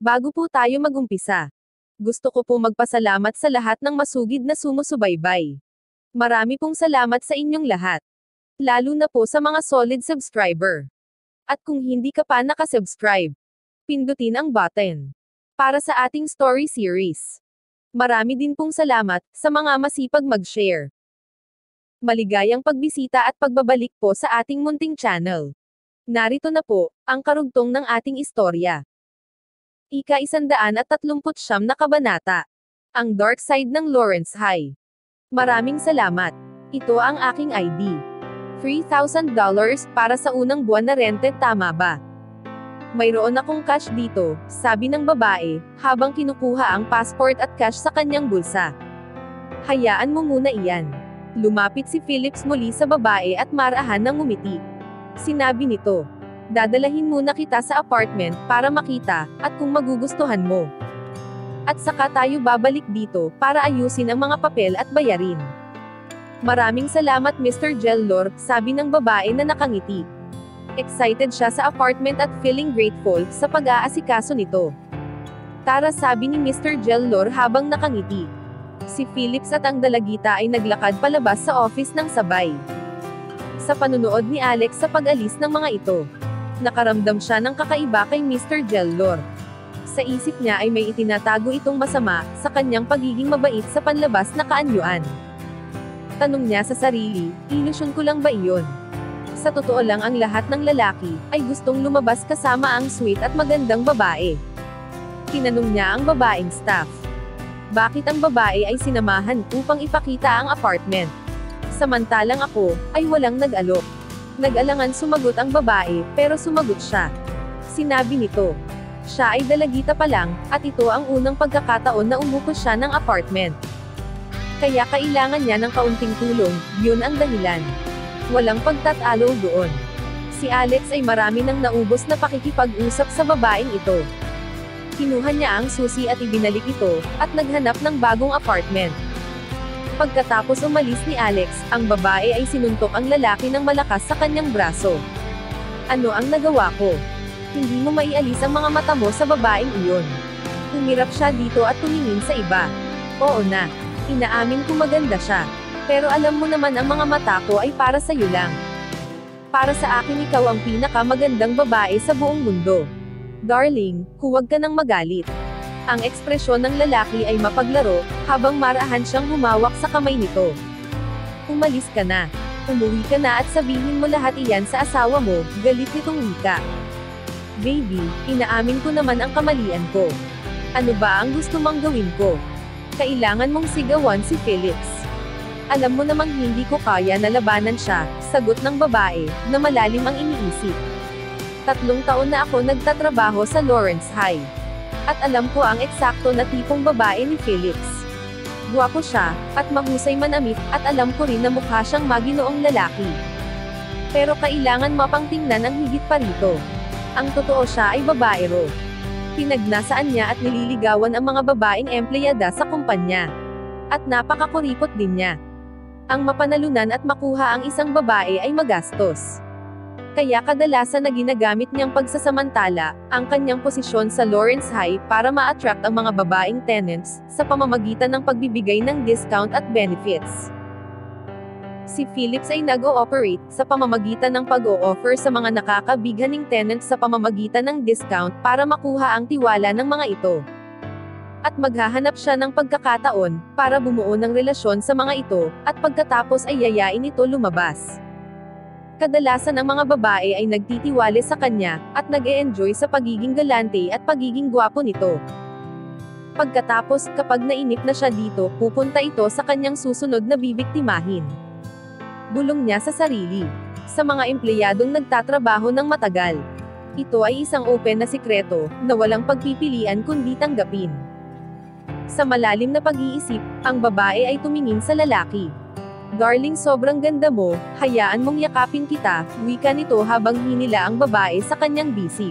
Bago po tayo magumpisa, gusto ko po magpasalamat sa lahat ng masugid na sumusubaybay. Marami pong salamat sa inyong lahat. Lalo na po sa mga solid subscriber. At kung hindi ka pa nakasubscribe, pindutin ang button para sa ating story series. Marami din pong salamat sa mga masipag mag-share. Maligayang pagbisita at pagbabalik po sa ating munting channel. Narito na po ang karugtong ng ating istorya. Ika-139 na kabanata. Ang Dark Side ng Lawrence High. Maraming salamat. Ito ang aking ID. $3,000 para sa unang buwan na rente, tama ba? Mayroon akong cash dito, sabi ng babae, habang kinukuha ang passport at cash sa kanyang bulsa. Hayaan mo muna iyan. Lumapit si Phillips muli sa babae at marahan ng ngumiti. Sinabi nito, dadalahin muna kita sa apartment para makita, at kung magugustuhan mo. At saka tayo babalik dito para ayusin ang mga papel at bayarin. Maraming salamat Mr. Jellor, sabi ng babae na nakangiti. Excited siya sa apartment at feeling grateful sa pag-aasikaso nito. Tara, sabi ni Mr. Jellor habang nakangiti. Si Phillips at ang dalagita ay naglakad palabas sa office ng sabay. Sa panunood ni Alex sa pag-alis ng mga ito, nakaramdam siya ng kakaiba kay Mr. Jellor. Sa isip niya ay may itinatago itong masama sa kanyang pagiging mabait sa panlabas na kaanyuan. Tanong niya sa sarili, ilusyon ko lang ba iyon? Sa totoo lang, ang lahat ng lalaki ay gustong lumabas kasama ang sweet at magandang babae. Tinanong niya ang babaeng staff. Bakit ang babae ay sinamahan upang ipakita ang apartment? Samantalang ako ay walang nag-alok. Nag-alangan sumagot ang babae, pero sumagot siya. Sinabi nito, siya ay dalagita pa lang, at ito ang unang pagkakataon na umupo siya ng apartment. Kaya kailangan niya ng kaunting tulong, yun ang dahilan. Walang pagtatalo doon. Si Alex ay marami nang naubos na pakikipag-usap sa babaeng ito. Kinuha niya ang susi at ibinalik ito, at naghanap ng bagong apartment. Pagkatapos umalis ni Alex, ang babae ay sinuntok ang lalaki ng malakas sa kanyang braso. Ano ang nagawa ko? Hindi mo maialis ang mga mata mo sa babaeng iyon. Umirap siya dito at tumingin sa iba. Oo na. Inaamin ko maganda siya. Pero alam mo naman ang mga mata ko ay para sa'yo lang. Para sa akin ikaw ang pinakamagandang babae sa buong mundo. Darling, huwag ka nang magalit. Ang ekspresyon ng lalaki ay mapaglaro, habang marahan siyang humawak sa kamay nito. Umalis ka na. Umuwi ka na at sabihin mo lahat iyan sa asawa mo, galit nitong wika. Baby, inaamin ko naman ang kamalian ko. Ano ba ang gusto mong gawin ko? Kailangan mong sigawan si Phillips. Alam mo namang hindi ko kaya na labanan siya, sagot ng babae, na malalim ang iniisip. 3 taon na ako nagtatrabaho sa Lawrence High. At alam ko ang eksakto na tipong babae ni Phillips. Guwapo siya, at mahusay manamit, at alam ko rin na mukha siyang maginoong lalaki. Pero kailangan mapang tingnan ang higit pa rito. Ang totoo siya ay babaero. Pinagnasaan niya at nililigawan ang mga babaeng empleyada sa kumpanya. At napakakuripot din niya. Ang mapanalunan at makuha ang isang babae ay magastos. Kaya kadalasan na ginagamit niyang pagsasamantala ang kanyang posisyon sa Lawrence High para ma-attract ang mga babaeng tenants sa pamamagitan ng pagbibigay ng discount at benefits. Si Phillips ay nag-ooperate sa pamamagitan ng pag-o-offer sa mga nakakabighaning tenants sa pamamagitan ng discount para makuha ang tiwala ng mga ito. At maghahanap siya ng pagkakataon para bumuo ng relasyon sa mga ito, at pagkatapos ay yayain ito lumabas. Kadalasan ang mga babae ay nagtitiwala sa kanya, at nag-e-enjoy sa pagiging galante at pagiging gwapo nito. Pagkatapos, kapag nainip na siya dito, pupunta ito sa kanyang susunod na bibiktimahin. Bulong niya sa sarili. Sa mga empleyadong nagtatrabaho ng matagal. Ito ay isang open na sikreto, na walang pagpipilian kundi tanggapin. Sa malalim na pag-iisip, ang babae ay tumingin sa lalaki. Darling, sobrang ganda mo, hayaan mong yakapin kita, wika nito habang hinila ang babae sa kanyang bisig.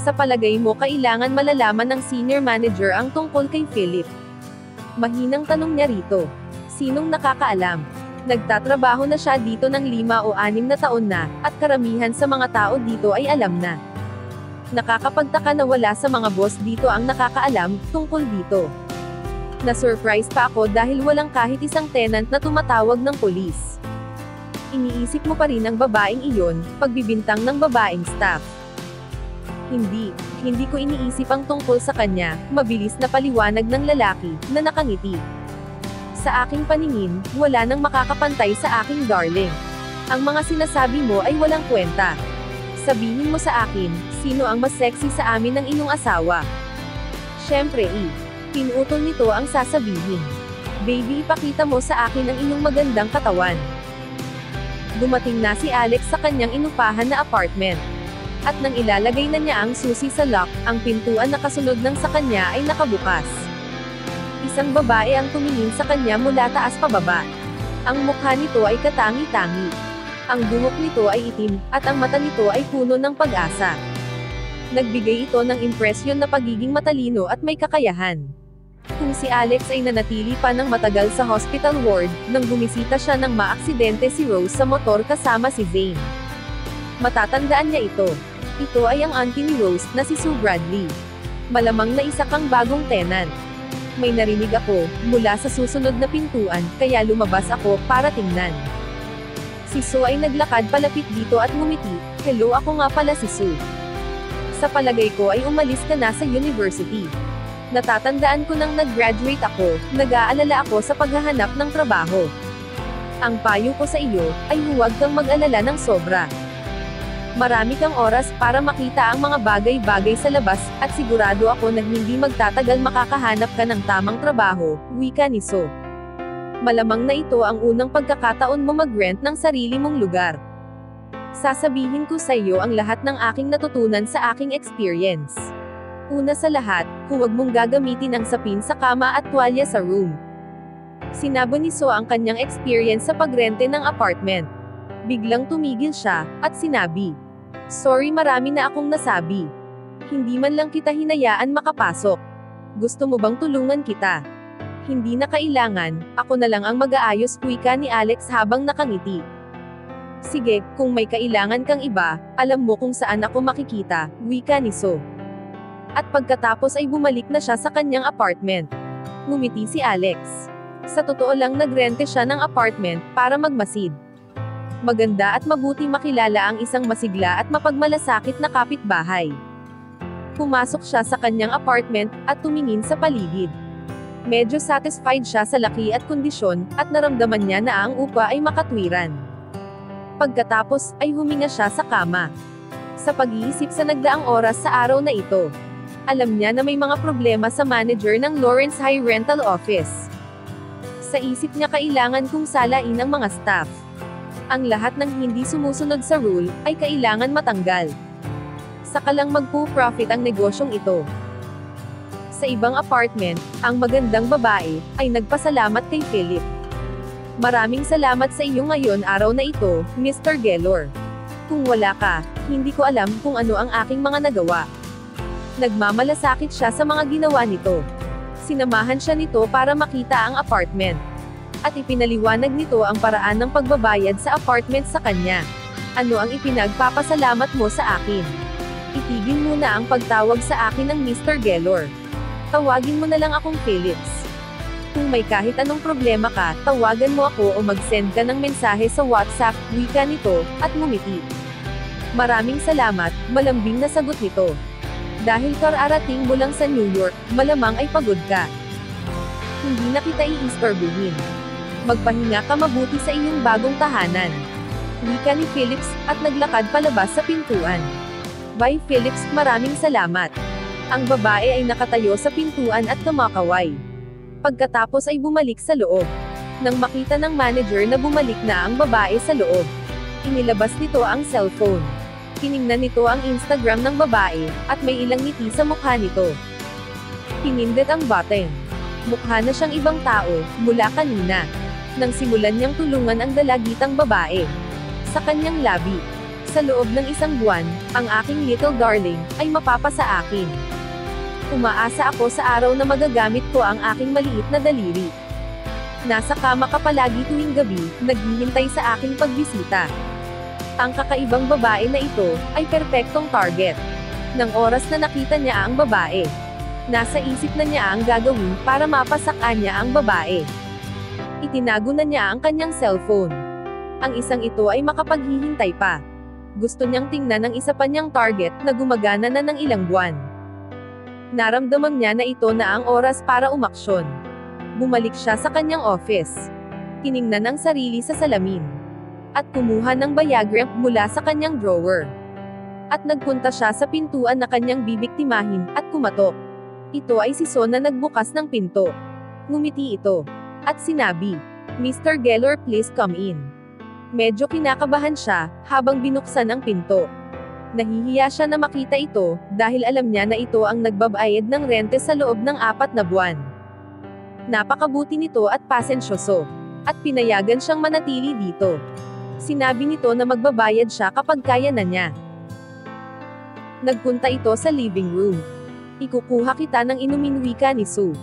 Sa palagay mo kailangan malalaman ng senior manager ang tungkol kay Philip? Mahinang tanong niya rito. Sinong nakakaalam? Nagtatrabaho na siya dito ng 5 o 6 na taon na, at karamihan sa mga tao dito ay alam na. Nakakapagtaka na wala sa mga boss dito ang nakakaalam tungkol dito. Na-surprise pa ako dahil walang kahit isang tenant na tumatawag ng pulis. Iniisip mo pa rin ang babaeng iyon, pagbibintang ng babaeng staff. Hindi ko iniisip ang tungkol sa kanya, mabilis na paliwanag ng lalaki, na nakangiti. Sa aking paningin, wala nang makakapantay sa aking darling. Ang mga sinasabi mo ay walang kwenta. Sabihin mo sa akin, sino ang mas sexy sa amin ng iyong asawa? Syempre pinutol nito ang sasabihin. Baby, ipakita mo sa akin ang iyong magandang katawan. Dumating na si Alex sa kanyang inupahan na apartment. At nang ilalagay na niya ang susi sa lock, ang pintuan na kasunod ng sa kanya ay nakabukas. Isang babae ang tumingin sa kanya mula taas pababa. Ang mukha nito ay katangi-tangi. Ang buhok nito ay itim, at ang mata nito ay puno ng pag-asa. Nagbigay ito ng impresyon na pagiging matalino at may kakayahan. Kung si Alex ay nanatili pa ng matagal sa hospital ward, nang bumisita siya nang maaksidente si Rose sa motor kasama si Zane. Matatandaan niya ito. Ito ay ang auntie ni Rose, na si Sue Bradley. Malamang na isa kang bagong tenant. May narinig ako, mula sa susunod na pintuan, kaya lumabas ako, para tingnan. Si Sue ay naglakad palapit dito at ngumiti. Hello, ako nga pala si Sue. Sa palagay ko ay umalis ka na sa university. Natatandaan ko nang nag-graduate ako, nag-aalala ako sa paghahanap ng trabaho. Ang payo ko sa iyo, ay huwag kang mag-alala ng sobra. Marami kang oras para makita ang mga bagay-bagay sa labas, at sigurado ako na hindi magtatagal makakahanap ka ng tamang trabaho, wika ni Sue. Malamang na ito ang unang pagkakataon mo mag-rent ng sarili mong lugar. Sasabihin ko sa iyo ang lahat ng aking natutunan sa aking experience. Una sa lahat, huwag mong gagamitin ang sapin sa kama at tuwalya sa room. Sinabi ni Sue ang kanyang experience sa pagrente ng apartment. Biglang tumigil siya, at sinabi, "Sorry, marami na akong nasabi. Hindi man lang kita hinayaan makapasok. Gusto mo bang tulungan kita?" Hindi na kailangan, ako na lang ang mag-aayos, wika ni Alex habang nakangiti. Sige, kung may kailangan kang iba, alam mo kung saan ako makikita, wika ni Sue. At pagkatapos ay bumalik na siya sa kanyang apartment. Ngumiti si Alex. Sa totoo lang nagrente siya ng apartment, para magmasid. Maganda at mabuti makilala ang isang masigla at mapagmalasakit na kapitbahay. Pumasok siya sa kanyang apartment, at tumingin sa paligid. Medyo satisfied siya sa laki at kondisyon, at naramdaman niya na ang upa ay makatwiran. Pagkatapos, ay huminga siya sa kama. Sa pag-iisip sa nagdaang oras sa araw na ito, alam niya na may mga problema sa manager ng Lawrence High Rental Office. Sa isip niya kailangan kong salain ang mga staff. Ang lahat ng hindi sumusunod sa rule, ay kailangan matanggal. Saka lang magpo-profit ang negosyong ito. Sa ibang apartment, ang magandang babae, ay nagpasalamat kay Philip. Maraming salamat sa iyo ngayon araw na ito, Mr. Gellor. Kung wala ka, hindi ko alam kung ano ang aking mga nagawa. Nagmamalasakit siya sa mga ginawa nito. Sinamahan siya nito para makita ang apartment. At ipinaliwanag nito ang paraan ng pagbabayad sa apartment sa kanya. Ano ang ipinagpapasalamat mo sa akin? Itigil muna ang pagtawag sa akin ng Mr. Gellor. Tawagin mo na lang akong Phillips. Kung may kahit anong problema ka, tawagan mo ako o mag-send ka ng mensahe sa WhatsApp, wika nito, at ngumiti. Maraming salamat, malambing na sagot nito. Dahil kararating mo lang sa New York, malamang ay pagod ka. Hindi na kita iistorbuhin. Magpahinga ka mabuti sa iyong bagong tahanan. Wika ni Phillips, at naglakad palabas sa pintuan. Bye Phillips, maraming salamat. Ang babae ay nakatayo sa pintuan at kumakaway. Pagkatapos ay bumalik sa loob. Nang makita ng manager na bumalik na ang babae sa loob, inilabas nito ang cellphone. Tiningnan nito ang Instagram ng babae, at may ilang ngiti sa mukha nito. Pinindot ang button. Mukha na siyang ibang tao, mula kanina. Nang simulan niyang tulungan ang dalagitang babae. Sa kanyang labi. Sa loob ng isang buwan, ang aking little darling, ay mapapasa akin. Umaasa ako sa araw na magagamit ko ang aking maliit na daliri. Nasa kama ka palagi tuwing gabi, naghihintay sa aking pagbisita. Ang kakaibang babae na ito, ay perpektong target. Nang oras na nakita niya ang babae, nasa isip na niya ang gagawin para mapasakan niya ang babae. Itinago na niya ang kanyang cellphone. Ang isang ito ay makapaghihintay pa. Gusto niyang tingnan ang isa pa niyang target na gumagana na ng ilang buwan. Naramdaman niya na ito na ang oras para umaksyon. Bumalik siya sa kanyang office. Tiningnan ang sarili sa salamin. At kumuha ng Viagra mula sa kanyang drawer. At nagpunta siya sa pintuan na kanyang bibiktimahin, at kumatok. Ito ay si Son na nagbukas ng pinto. Ngumiti ito. At sinabi, "Mr. Geller, please come in." Medyo kinakabahan siya, habang binuksan ang pinto. Nahihiya siya na makita ito, dahil alam niya na ito ang nagbabayad ng rente sa loob ng 4 na buwan. Napakabuti nito at pasensyoso. At pinayagan siyang manatili dito. Sinabi nito na magbabayad siya kapag kaya na niya. Nagpunta ito sa living room. "Ikukuha kita ng inumin," wika ni Sue.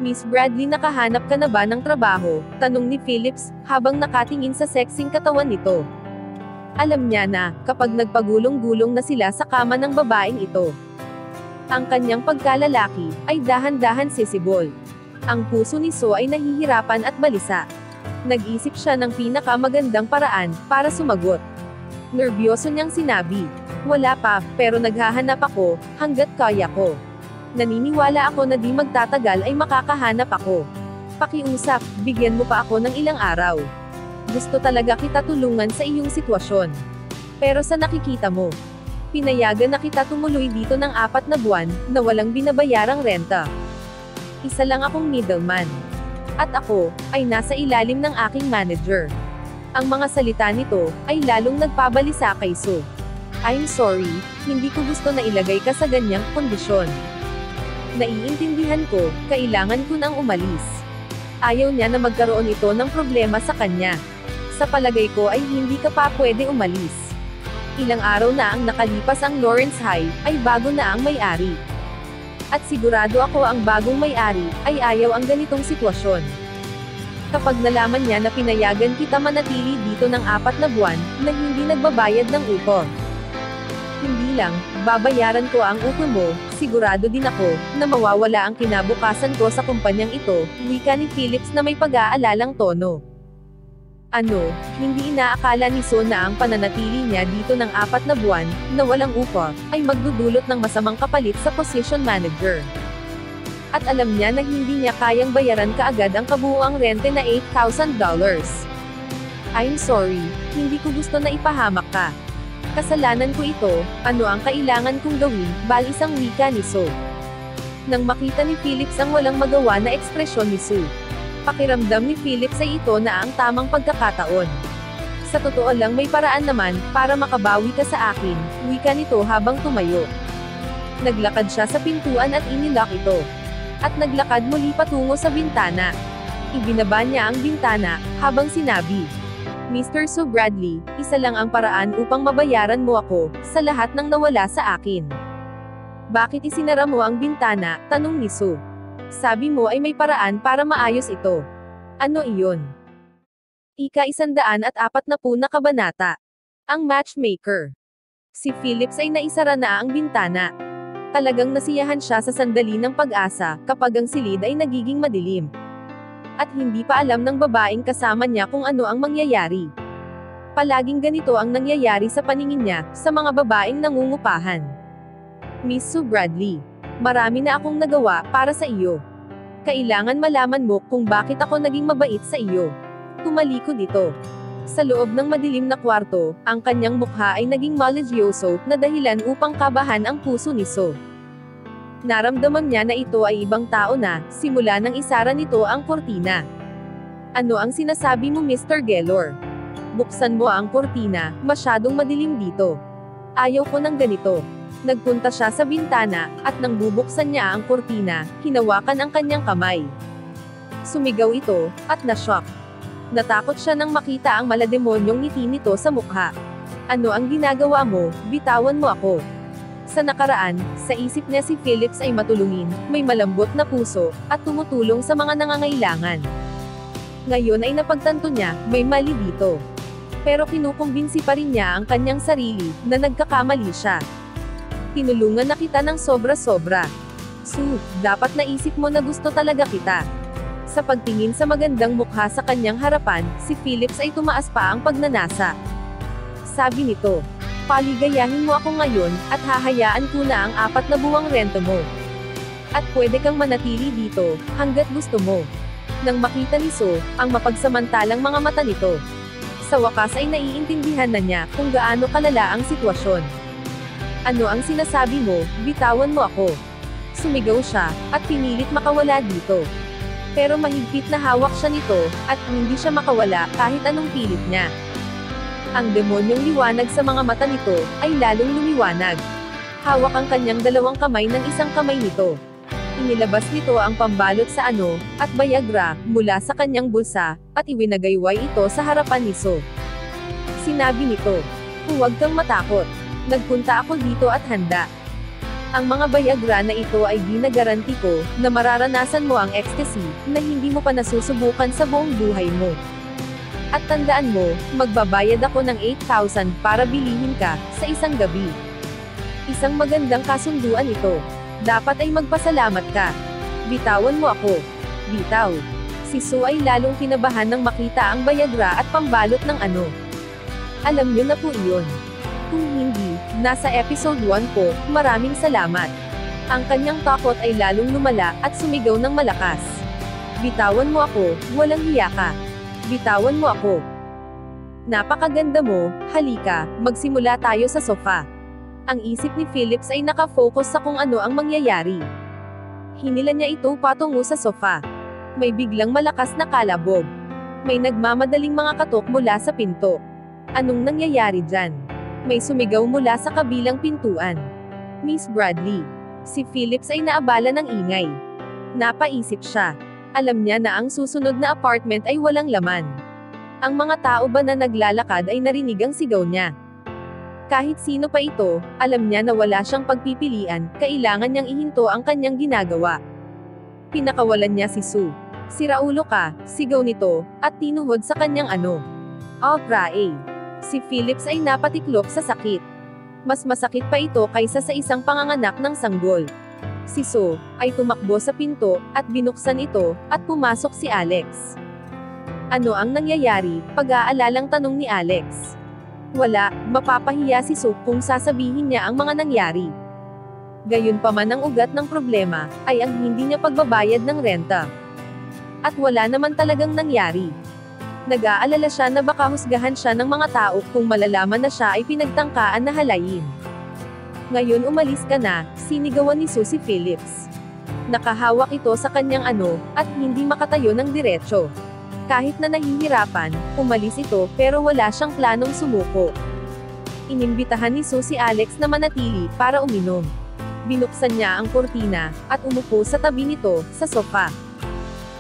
"Miss Bradley, nakahanap ka na ba ng trabaho?" tanong ni Phillips, habang nakatingin sa sexing katawan nito. Alam niya na, kapag nagpagulong-gulong na sila sa kama ng babaeng ito, ang kanyang pagkalalaki, ay dahan-dahan sisibol. Ang puso ni Sue ay nahihirapan at balisa. Nag-isip siya ng pinakamagandang paraan, para sumagot. Nerbyoso niyang sinabi, "Wala pa, pero naghahanap ako, hanggat kaya ko. Naniniwala ako na di magtatagal ay makakahanap ako. Pakiusap, bigyan mo pa ako ng ilang araw. Gusto talaga kita tulungan sa iyong sitwasyon. Pero sa nakikita mo, pinayagan na kita tumuloy dito ng 4 na buwan, na walang binabayarang renta. Isa lang akong middleman. At ako, ay nasa ilalim ng aking manager." Ang mga salita nito, ay lalong nagpabalisa kay Sue. "I'm sorry, hindi ko gusto na ilagay ka sa ganyang kondisyon. Naiintindihan ko, kailangan ko nang umalis." Ayaw niya na magkaroon ito ng problema sa kanya. "Sa palagay ko ay hindi ka pa pwede umalis. Ilang araw na ang nakalipas ang Lawrence High, ay bago na ang may-ari. At sigurado ako ang bagong may-ari, ay ayaw ang ganitong sitwasyon. Kapag nalaman niya na pinayagan kita manatili dito ng 4 na buwan, na hindi nagbabayad ng upo. Hindi lang, babayaran ko ang upo mo, sigurado din ako, na mawawala ang kinabukasan ko sa kumpanyang ito," wika ni Phillips na may pag-aalalang tono. Ano, hindi inaakala ni Sue na ang pananatili niya dito ng 4 na buwan, na walang upo, ay magdudulot ng masamang kapalit sa position manager. At alam niya na hindi niya kayang bayaran kaagad ang kabuuang rente na $8,000. "I'm sorry, hindi ko gusto na ipahamak ka. Kasalanan ko ito, ano ang kailangan kong gawin?" Balisang wika ni Sue. Nang makita ni Phillips ang walang magawa na ekspresyon ni Sue, pakiramdam ni Phillips ay ito na ang tamang pagkakataon. "Sa totoo lang may paraan naman, para makabawi ka sa akin," wika nito habang tumayo. Naglakad siya sa pintuan at inilock ito. At naglakad muli patungo sa bintana. Ibinaba niya ang bintana, habang sinabi, "Mr. Sue Bradley, isa lang ang paraan upang mabayaran mo ako, sa lahat ng nawala sa akin." "Bakit isinara mo ang bintana?" tanong ni Sue. "Sabi mo ay may paraan para maayos ito." "Ano iyon?" Ika-140 na kabanata. Ang matchmaker. Si Phillips ay naisara na ang bintana. Talagang nasiyahan siya sa sandali ng pag-asa, kapag ang silid ay nagiging madilim. At hindi pa alam ng babaeng kasama niya kung ano ang mangyayari. Palaging ganito ang nangyayari sa paningin niya, sa mga babaeng nangungupahan. "Miss Sue Bradley, marami na akong nagawa para sa iyo. Kailangan malaman mo kung bakit ako naging mabait sa iyo." Tumalikod ito. Sa loob ng madilim na kwarto, ang kanyang mukha ay naging maledyoso, na dahilan upang kabahan ang puso ni Sue. Naramdaman niya na ito ay ibang tao na, simula nang isara nito ang kortina. "Ano ang sinasabi mo, Mr. Geller? Buksan mo ang kortina, masyadong madilim dito. Ayaw ko ng ganito." Nagpunta siya sa bintana, at nang bubuksan niya ang kortina, hinawakan ang kanyang kamay. Sumigaw ito, at na-shock. Natakot siya nang makita ang malademonyong ngiti nito sa mukha. "Ano ang ginagawa mo? Bitawan mo ako." Sa nakaraan, sa isip niya si Phillips ay matulungin, may malambot na puso, at tumutulong sa mga nangangailangan. Ngayon ay napagtanto niya, may mali dito. Pero kinukumbinsi pa rin niya ang kanyang sarili, na nagkakamali siya. Tinulungan na kita ng sobra-sobra. Sue, dapat naisip mo na gusto talaga kita. Sa pagtingin sa magandang mukha sa kanyang harapan, si Phillips ay tumaas pa ang pagnanasa. Sabi nito, paligayahin mo ako ngayon, at hahayaan ko na ang 4 na buwang renta mo. At pwede kang manatili dito, hanggat gusto mo. Nang makita ni Sue, ang mapagsamantalang mga mata nito. Sa wakas ay naiintindihan na niya kung gaano kalala ang sitwasyon. Ano ang sinasabi mo, bitawan mo ako. Sumigaw siya, at pinilit makawala dito. Pero mahigpit na hawak siya nito, at hindi siya makawala kahit anong pilit niya. Ang demonyong liwanag sa mga mata nito, ay lalong lumiwanag. Hawak ang kanyang 2 kamay ng isang kamay nito. Inilabas nito ang pambalot sa at Viagra, mula sa kanyang bulsa, at iwinagayway ito sa harapan ni Sue. Sinabi nito, huwag kang matakot. Nagpunta ako dito at handa. Ang mga Viagra na ito ay ginagaranti ko, na mararanasan mo ang ecstasy, na hindi mo pa nasusubukan sa buong buhay mo. At tandaan mo, magbabayad ako ng 8,000 para bilihin ka, sa isang gabi. Isang magandang kasunduan ito. Dapat ay magpasalamat ka. Bitawan mo ako. Bitaw. Si Sue ay lalong kinabahan nang makita ang Viagra at pambalot ng Alam niyo na po iyon. Kung hindi, nasa episode 1 po, maraming salamat. Ang kanyang takot ay lalong lumala at sumigaw ng malakas. Bitawan mo ako, walang hiya ka. Bitawan mo ako. Napakaganda mo, halika, magsimula tayo sa sofa. Ang isip ni Phillips ay nakafocus sa kung ano ang mangyayari. Hinila niya ito patungo sa sofa. May biglang malakas na kalabog. May nagmamadaling mga katok mula sa pinto. Anong nangyayari dyan? May sumigaw mula sa kabilang pintuan. Miss Bradley. Si Phillips ay naabala ng ingay. Napaisip siya. Alam niya na ang susunod na apartment ay walang laman. Ang mga tao ba na naglalakad ay narinig ang sigaw niya? Kahit sino pa ito, alam niya na wala siyang pagpipilian, kailangan niyang ihinto ang kanyang ginagawa. Pinakawalan niya si Sue. Siraulo ka, sigaw nito, at tinuhod sa kanyang Prae. Si Phillips ay napatiklop sa sakit. Mas masakit pa ito kaysa sa isang panganganak ng sanggol. Si Sue ay tumakbo sa pinto, at binuksan ito, at pumasok si Alex. Ano ang nangyayari? Pag-aalalang tanong ni Alex. Wala, mapapahiya si Sue kung sasabihin niya ang mga nangyari. Gayunpaman ang ugat ng problema, ay ang hindi niya pagbabayad ng renta. At wala naman talagang nangyari. Nag-aalala siya na baka husgahan siya ng mga tao kung malalaman na siya ay pinagtangkaan na halayin. Ngayon umalis ka na, sinigawan ni Sue si Phillips. Nakahawak ito sa kanyang at hindi makatayo ng diretso. Kahit na nahihirapan, umalis ito pero wala siyang planong sumuko. Inimbitahan ni Sue si Alex na manatili para uminom. Binuksan niya ang kurtina, at umupo sa tabi nito, sa sofa.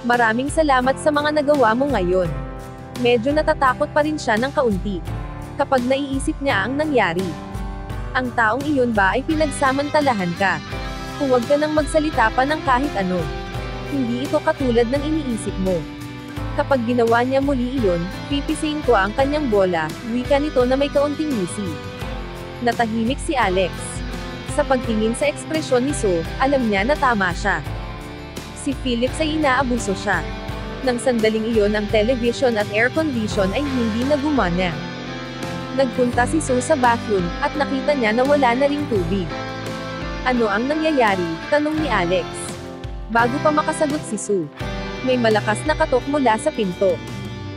Maraming salamat sa mga nagawa mo ngayon. Medyo natatakot pa rin siya ng kaunti. Kapag naiisip niya ang nangyari. Ang taong iyon ba ay pinagsamantalahan ka? Huwag ka nang magsalita pa ng kahit ano. Hindi ito katulad ng iniisip mo. Kapag ginawa niya muli iyon, pipisain ko ang kanyang bola, wika nito na may kaunting ngisi. Natahimik si Alex. Sa pagtingin sa ekspresyon ni Sue, alam niya na tama siya. Si Phillips ay inaabuso siya. Nang sandaling iyon ang television at air condition ay hindi na gumana. Nagpunta si Sue sa bathroom, at nakita niya na wala na ring tubig. Ano ang nangyayari? Tanong ni Alex. Bago pa makasagot si Sue. May malakas na katok mula sa pinto.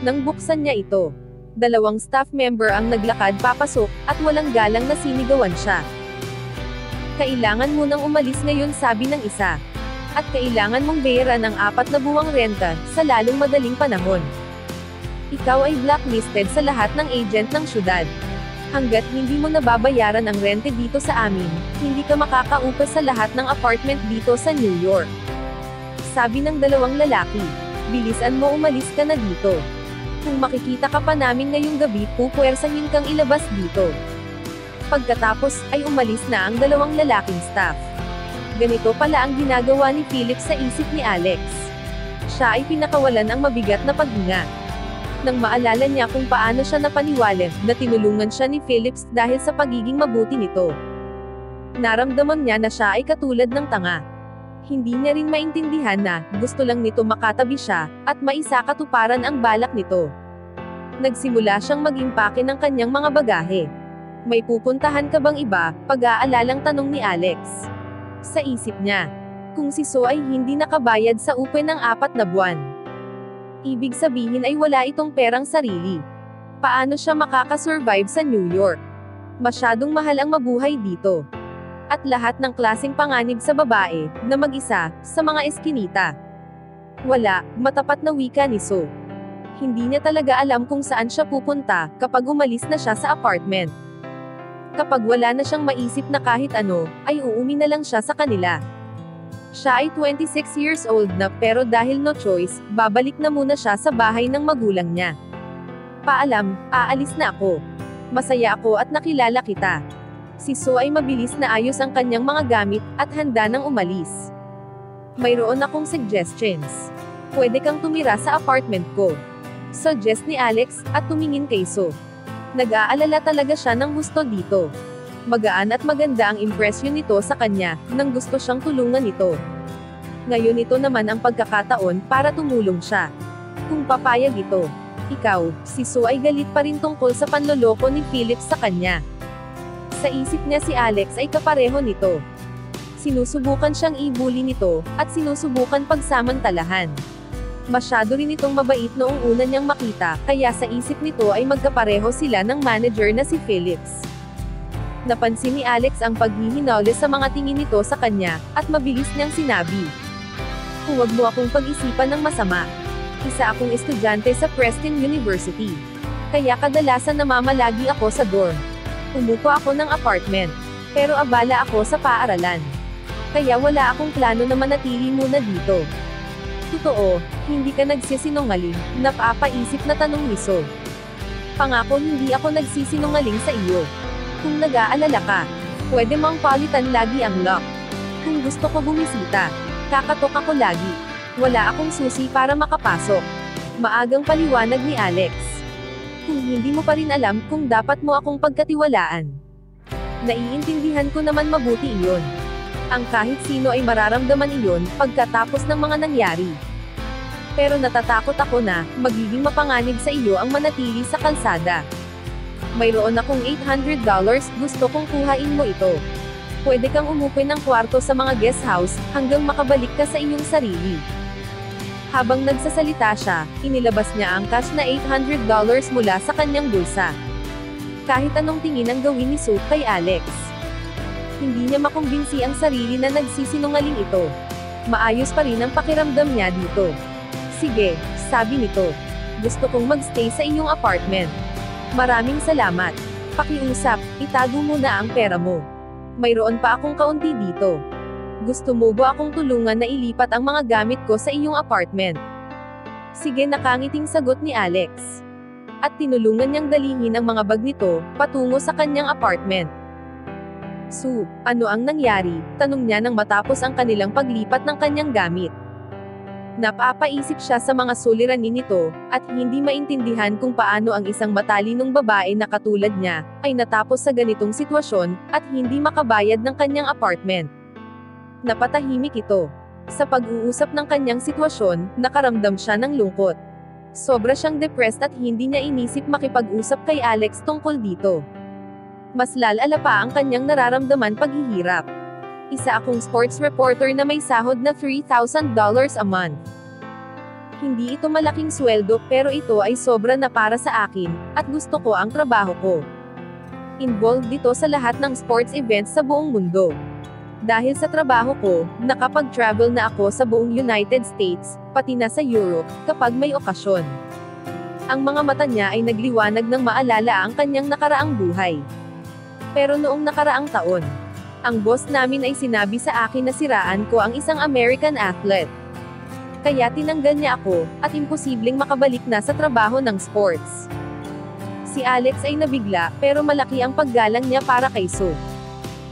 Nang buksan niya ito, 2 staff member ang naglakad papasok, at walang galang na sinigawan siya. Kailangan mo nang umalis ngayon, sabi ng isa. At kailangan mong bayaran ng 4 na buwang renta, sa lalong madaling panahon. Ikaw ay blacklisted sa lahat ng agent ng syudad. Hanggat hindi mo nababayaran ang rente dito sa amin, hindi ka makakaupa sa lahat ng apartment dito sa New York. Sabi ng 2 lalaki. Bilisan mo, umalis ka na dito. Kung makikita ka pa namin ngayong gabi, pupwersahin kang ilabas dito. Pagkatapos, ay umalis na ang 2 lalaking staff. Ganito pala ang ginagawa ni Phillips sa isip ni Alex. Siya ay pinakawalan ang mabigat na paghinga. Nang maalala niya kung paano siya napaniwalag, na tinulungan siya ni Phillips dahil sa pagiging mabuti nito. Naramdaman niya na siya ay katulad ng tanga. Hindi niya rin maintindihan na, gusto lang nito makatabi siya, at maisakatuparan ang balak nito. Nagsimula siyang mag-impake ng kanyang mga bagahe. May pupuntahan ka bang iba? Pag-aalalang tanong ni Alex. Sa isip niya, kung si So ay hindi nakabayad sa upe ng 4 na buwan, ibig sabihin ay wala itong perang sarili. Paano siya makakasurvive sa New York? Masyadong mahal ang mabuhay dito. At lahat ng klaseng panganib sa babae, na mag-isa, sa mga eskinita. Wala, matapat na wika ni So. Hindi niya talaga alam kung saan siya pupunta, kapag umalis na siya sa apartment. Kapag wala na siyang maisip na kahit ano, ay uuwi na lang siya sa kanila. Siya ay 26 years old na, pero dahil no choice, babalik na muna siya sa bahay ng magulang niya. Paalam, aalis na ako. Masaya ako at nakilala kita. Si So ay mabilis na ayos ang kanyang mga gamit, at handa nang umalis. Mayroon akong suggestions. Pwede kang tumira sa apartment ko. Suggest ni Alex, at tumingin kay So. Nag-aalala talaga siya ng gusto dito. Magaan at maganda ang impresyon nito sa kanya, nang gusto siyang tulungan nito. Ngayon ito naman ang pagkakataon, para tumulong siya. Kung papayag ito. Ikaw, si So ay galit pa rin tungkol sa panloloko ni Philip sa kanya. Sa isip niya si Alex ay kapareho nito. Sinusubukan siyang i-bully nito, at sinusubukan pagsamantalahan. Masyado rin itong mabait noong una niyang makita, kaya sa isip nito ay magkapareho sila ng manager na si Phillips. Napansin ni Alex ang paghihinawle sa mga tingin nito sa kanya, at mabilis niyang sinabi. Huwag mo akong pag-isipan ng masama. Isa akong estudyante sa Preston University. Kaya kadalasan namamalagi ako sa dorm. Umupo ako ng apartment. Pero abala ako sa paaralan. Kaya wala akong plano na manatili muna dito. Totoo, hindi ka nagsisinungaling, napapaisip na tanong ni So. Pangako hindi ako nagsisinungaling sa iyo. Kung nag-aalala ka, pwede mong palitan lagi ang lock. Kung gusto ko bumisita, kakatok ako lagi. Wala akong susi para makapasok. Maagang paliwanag ni Alex. Kung hindi mo pa rin alam kung dapat mo akong pagkatiwalaan. Naiintindihan ko naman mabuti iyon. Ang kahit sino ay mararamdaman iyon, pagkatapos ng mga nangyari. Pero natatakot ako na, magiging mapanganib sa iyo ang manatili sa kalsada. Mayroon akong $800, gusto kong kuhain mo ito. Pwede kang umupo ng kwarto sa mga guest house, hanggang makabalik ka sa iyong sarili. Habang nagsasalita siya, inilabas niya ang cash na $800 mula sa kanyang bulsa. Kahit anong tingin ang gawin ni So kay Alex. Hindi niya makumbinsi ang sarili na nagsisinungaling ito. Maayos pa rin ang pakiramdam niya dito. Sige, sabi nito. Gusto kong magstay sa iyong apartment. Maraming salamat. Pakiusap, itago mo na ang pera mo. Mayroon pa akong kaunti dito. Gusto mo ba akong tulungan na ilipat ang mga gamit ko sa iyong apartment? Sige, nakangiting sagot ni Alex. At tinulungan niyang dalhin ang mga bag nito, patungo sa kanyang apartment. So, ano ang nangyari? Tanong niya nang matapos ang kanilang paglipat ng kanyang gamit. Napapaisip siya sa mga suliranin nito, at hindi maintindihan kung paano ang isang matalinong babae na katulad niya, ay natapos sa ganitong sitwasyon, at hindi makabayad ng kanyang apartment. Napatahimik ito. Sa pag-uusap ng kanyang sitwasyon, nakaramdam siya ng lungkot. Sobra siyang depressed at hindi niya inisip makipag-usap kay Alex tungkol dito. Mas lalala pa ang kanyang nararamdaman paghihirap. Isa akong sports reporter na may sahod na $3,000 a month. Hindi ito malaking sweldo, pero ito ay sobra na para sa akin, at gusto ko ang trabaho ko. Involved dito sa lahat ng sports events sa buong mundo. Dahil sa trabaho ko, nakapag-travel na ako sa buong United States, pati na sa Europe, kapag may okasyon. Ang mga mata niya ay nagliwanag ng maalala ang kanyang nakaraang buhay. Pero noong nakaraang taon, ang boss namin ay sinabi sa akin na siraan ko ang isang American athlete. Kaya tinanggal niya ako, at imposibleng makabalik na sa trabaho ng sports. Si Alex ay nabigla, pero malaki ang paggalang niya para kay So.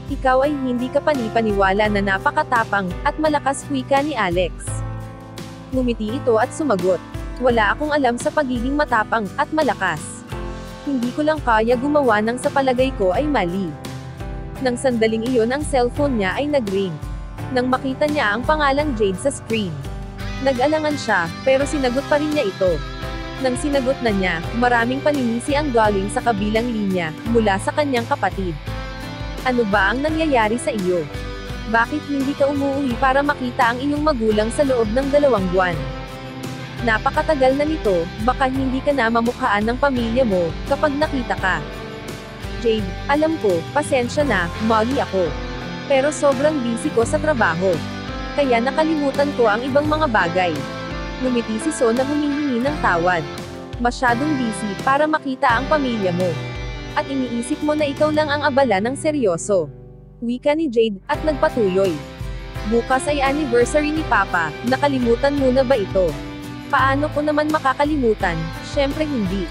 Ikaw ay hindi ka panipaniwala na napakatapang, at malakas, wika ni Alex. Ngumiti ito at sumagot. Wala akong alam sa pagiging matapang, at malakas. Hindi ko lang kaya gumawa ng sa palagay ko ay mali. Nang sandaling iyon ang cellphone niya ay nag-ring. Nang makita niya ang pangalang Jade sa screen. Nag-alangan siya, pero sinagot pa rin niya ito. Nang sinagot na niya, maraming paninisi ang galing sa kabilang linya, mula sa kanyang kapatid. Ano ba ang nangyayari sa iyo? Bakit hindi ka umuwi para makita ang iyong magulang sa loob ng 2 buwan? Napakatagal na nito, baka hindi ka na mamukhaan ng pamilya mo, kapag nakita ka. Jade, alam ko, pasensya na, Molly ako. Pero sobrang busy ko sa trabaho. Kaya nakalimutan ko ang ibang mga bagay. Ngumiti si So na humihingi ng tawad. Masyadong busy para makita ang pamilya mo. At iniisip mo na ikaw lang ang abala ng seryoso. Wika ni Jade, at nagpatuloy. Bukas ay anniversary ni Papa, nakalimutan mo na ba ito? Paano ko naman makakalimutan? Syempre hindi.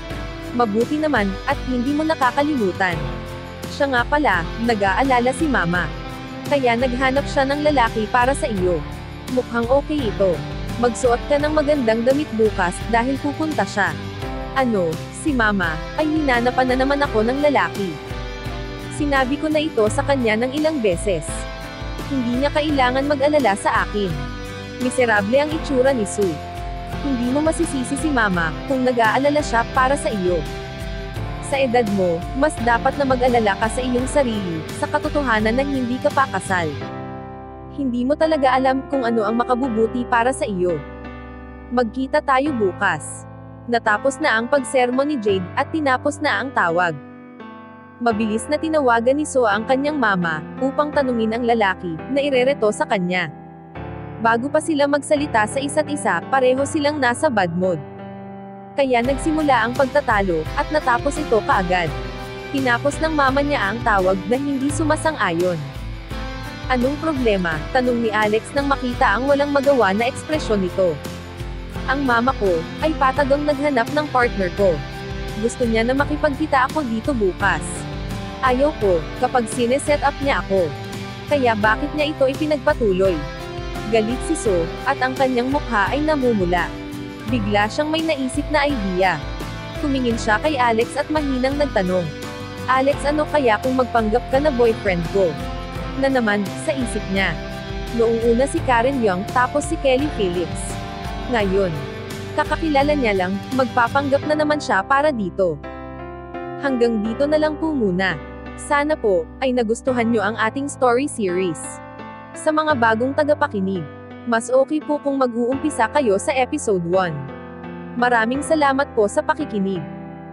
Mabuti naman, at hindi mo nakakalimutan. Siya nga pala, nag-aalala si Mama. Kaya naghanap siya ng lalaki para sa iyo. Mukhang okay ito. Magsuot ka ng magandang damit bukas, dahil pupunta siya. Ano, si Mama, ay hinanapan na naman ako ng lalaki. Sinabi ko na ito sa kanya ng ilang beses. Hindi niya kailangan mag-alala sa akin. Miserable ang itsura ni Sue. Hindi mo masisisi si Mama, kung nag-aalala siya para sa iyo. Sa edad mo, mas dapat na mag-alala ka sa iyong sarili, sa katotohanan na hindi ka pa kasal. Hindi mo talaga alam kung ano ang makabubuti para sa iyo. Magkita tayo bukas. Natapos na ang pagsermon ni Jade, at tinapos na ang tawag. Mabilis na tinawagan ni So ang kanyang mama, upang tanungin ang lalaki, na irereto sa kanya. Bago pa sila magsalita sa isa't isa, pareho silang nasa bad mood. Kaya nagsimula ang pagtatalo, at natapos ito kaagad. Tinapos ng mama niya ang tawag na hindi sumasang-ayon. Anong problema? Tanong ni Alex nang makita ang walang magawa na ekspresyon nito. Ang mama ko, ay patagang naghanap ng partner ko. Gusto niya na makipagkita ako dito bukas. Ayaw ko, kapag sineset up niya ako. Kaya bakit niya ito ipinagpatuloy? Galit si So, at ang kanyang mukha ay namumula. Bigla siyang may naisip na idea. Tumingin siya kay Alex at mahinang nagtanong. Alex, ano kaya kung magpanggap ka na boyfriend ko? Na naman, sa isip niya. Noong una si Karen Young, tapos si Kelly Phillips. Ngayon, kakakilala niya lang, magpapanggap na naman siya para dito. Hanggang dito na lang po muna. Sana po, ay nagustuhan nyo ang ating story series. Sa mga bagong tagapakinig, mas okay po kung mag-uumpisa kayo sa episode 1. Maraming salamat po sa pakikinig.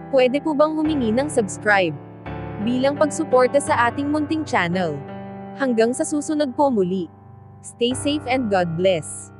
Pwede po bang humingi ng subscribe? Bilang pagsuporta sa ating munting channel. Hanggang sa susunod po muli. Stay safe and God bless.